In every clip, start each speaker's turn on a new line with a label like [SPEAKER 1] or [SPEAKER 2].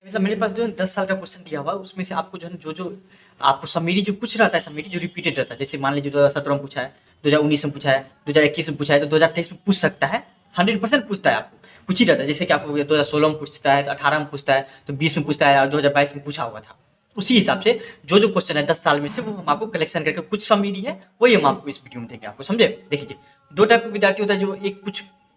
[SPEAKER 1] मतलब मेरे पास जो है 10 साल का क्वेश्चन दिया हुआ है, उसमें से आपको जो है जो आपको समरी जो कुछ रहता है, समरी जो रिपीटेड रहता है, जैसे मान लीजिए 2017 में पूछा है, 2019 में पूछा है, 2021 में पूछा है, तो 2023 में पूछ सकता है। 100% पूछता है, आपको पूछ ही रहता है। जैसे कि आपको 2016 में पूछता है, तो 18 में पूछता है, तो 20 में पूछता है और 2022 में पूछा हुआ था। उसी हिसाब से जो क्वेश्चन है 10 साल में से, वो हम आपको कलेक्शन करके कुछ समरी है वही हम आपको इस वीडियो में देंगे। आपको समझे? देखिए, दो टाइप के विद्यार्थी होता है, जो एक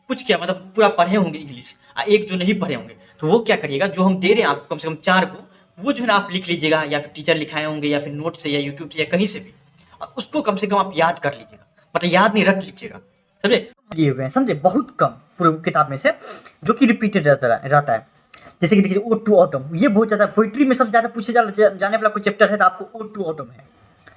[SPEAKER 1] कुछ क्या मतलब पूरा पढ़े होंगे इंग्लिश, एक जो नहीं पढ़े होंगे। तो वो क्या करिएगा, जो हम दे रहे हैं आपको कम से कम 4 को, वो जो है ना आप लिख लीजिएगा, या फिर टीचर लिखाए होंगे, या फिर नोट से, या यूट्यूब से, या कहीं से भी। और उसको कम से कम आप याद कर लीजिएगा, मतलब याद नहीं, रट लीजिएगा। समझे? दिए हुए हैं, समझे? बहुत कम पूरे किताब में से जो कि रिपीटेड रहता है। जैसे कि देखिए, ओड टू ऑटम, ये बहुत ज़्यादा पोइट्री में सबसे ज़्यादा पूछे जाने वाला कोई चैप्टर है तो आपको ओड टू ऑटम है।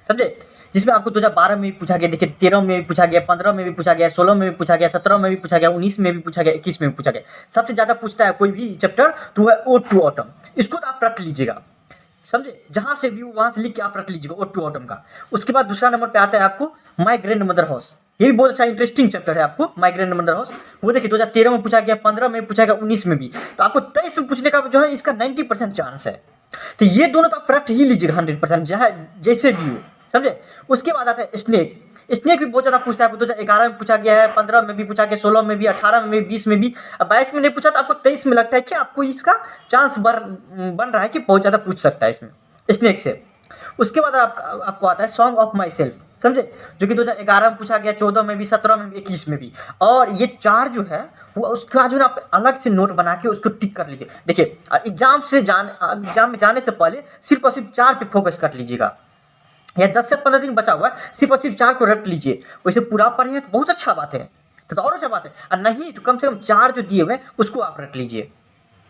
[SPEAKER 1] समझे? जिसमें आपको 2012 में भी पूछा गया, देखिए 13 में भी पूछा गया, 15 में भी पूछा गया, 16 में भी पूछा गया, 17 में भी पूछा गया, 19 में भी पूछा गया, 21 में भी पूछा गया। सबसे ज़्यादा पूछता है कोई भी चैप्टर तो वह ओड टू ऑटम। इसको तो आप रट लीजिएगा, समझे? जहाँ से व्यू वहाँ से लिख के आप रख लीजिएगा ओड टू ऑटम का। उसके बाद दूसरा नंबर पे आता है आपको माई ग्रैंड मदर हाउस। ये भी बहुत अच्छा इंटरेस्टिंग चैप्टर है आपको, माई ग्रैंड मदर हाउस। वो देखिए 2013 में पूछा गया, 15 में पूछा गया, 19 में भी। तो आपको 23 में पूछने का जो है इसका 90% चांस है। तो ये दोनों तो आप रट ही लीजिएगा 100%, जहाँ जैसे भी हो। समझे? उसके बाद आता है स्नेक। स्नेक भी बहुत ज़्यादा पूछता है, 2011 में पूछा गया है, 15 में भी पूछा गया, 16 में भी, 18 में भी, 20 में भी। अब 22 में नहीं पूछा तो आपको 23 में लगता है कि आपको इसका चांस बन रहा है कि बहुत ज़्यादा पूछ सकता है इसमें स्नेक से। उसके बाद आपको आता है सॉन्ग ऑफ माई सेल्फ। समझे? जो कि 2011 में पूछा गया, 14 में भी, 17 में भी, 21 में भी। और ये 4 जो है वो उसका जो है आप अलग से नोट बना के उसको टिक कर लीजिए। देखिए, एग्जाम में जाने से पहले सिर्फ और सिर्फ 4 पे फोकस कर लीजिएगा। या 10 से 15 दिन बचा हुआ है, सिर्फ और सिर्फ 4 को रट लीजिए। वैसे पूरा पढ़े हैं तो बहुत अच्छा बात है, तो और अच्छा बात है। और नहीं तो कम से कम 4 जो दिए हुए हैं उसको आप रट लीजिए।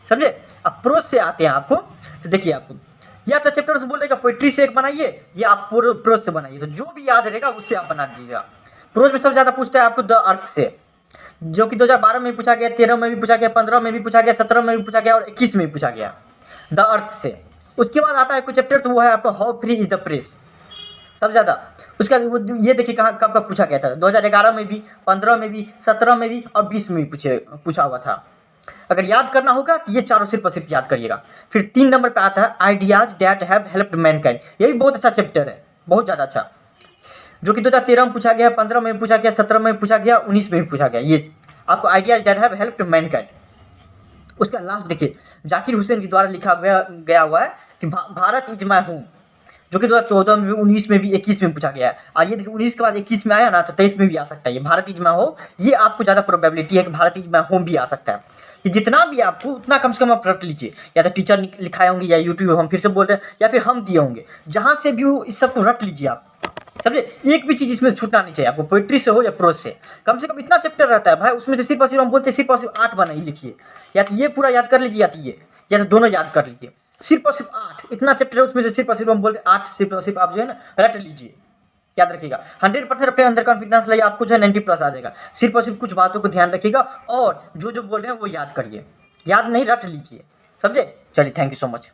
[SPEAKER 1] समझे? अब प्रोज से आते हैं आपको, तो देखिए आपको या तो चैप्टर से बोलेगा पोइट्री से एक बनाइए, या आप प्रोज से बनाइए। तो जो भी याद रहेगा उससे आप बना दीजिएगा। प्रोज में सबसे ज़्यादा पूछता है आपको द अर्थ से, जो कि 2012 में पूछा गया, 13 में भी पूछा गया, 15 में भी पूछा गया, 17 में भी पूछा गया और 21 में भी पूछा गया, द अर्थ से। उसके बाद आता है कोई चैप्टर, तो वो है आपको how free is the press, सबसे ज़्यादा। उसका ये देखिए कहाँ कब कब पूछा गया था, 2011 में भी, 15 में भी, 17 में भी और 20 में भी पूछा हुआ था। अगर याद करना होगा तो ये चारों सिर्फ और सिर्फ याद करिएगा। फिर 3 नंबर पे आता है ideas that have helped Mankind. ये भी बहुत अच्छा चैप्टर है, बहुत ज़्यादा अच्छा, जो कि 2013 में पूछा गया, 15 में पूछा गया, 17 में पूछा गया, 19 में भी पूछा गया। ये आपको ideas that have helped Mankind. उसका लास्ट देखिए, जाकिर हुसैन के द्वारा लिखा गया हुआ है कि भारत इज माई होम, जो कि 2014 में भी, 19 में भी, 21 में पूछा गया है। और ये देखिए 19 के बाद 21 में आया ना, तो 23 में भी आ सकता है। ये भारत इज माई होम, ये आपको ज़्यादा प्रोबेबिलिटी है कि भारत इज माई होम भी आ सकता है। ये जितना भी आपको उतना कम से कम आप रट लीजिए, या तो टीचर लिखाए होंगे, या यूट्यूब हम फिर से बोल रहे हैं, या फिर हम दिए होंगे, जहाँ से भी हो इस सबको रट लीजिए आप। समझे? एक भी चीज़ इसमें छूटना नहीं चाहिए आपको, पोइट्री से हो या प्रोज से। कम से कम इतना चैप्टर रहता है भाई, उसमें से सिर्फ और सिर्फ हम बोलते हैं सिर्फ और सिर्फ 8 बनाइए, लिखिए। या तो ये पूरा याद कर लीजिए, या तो दोनों याद कर लीजिए। सिर्फ और सिर्फ 8 इतना चैप्टर है, उसमें से सिर्फ और सिर्फ हम बोलते हैं 8 सिर्फ और सिर्फ आप जो है ना रट लीजिए। याद रखिएगा, 100% अपने अंदर कॉन्फिडेंस लाइए, आपको जो है 90+ आ जाएगा। सिर्फ और सिर्फ कुछ बातों को ध्यान रखिएगा, और जो बोल रहे हैं वो याद करिए। याद नहीं, रट लीजिए। समझे? चलिए, थैंक यू सो मच।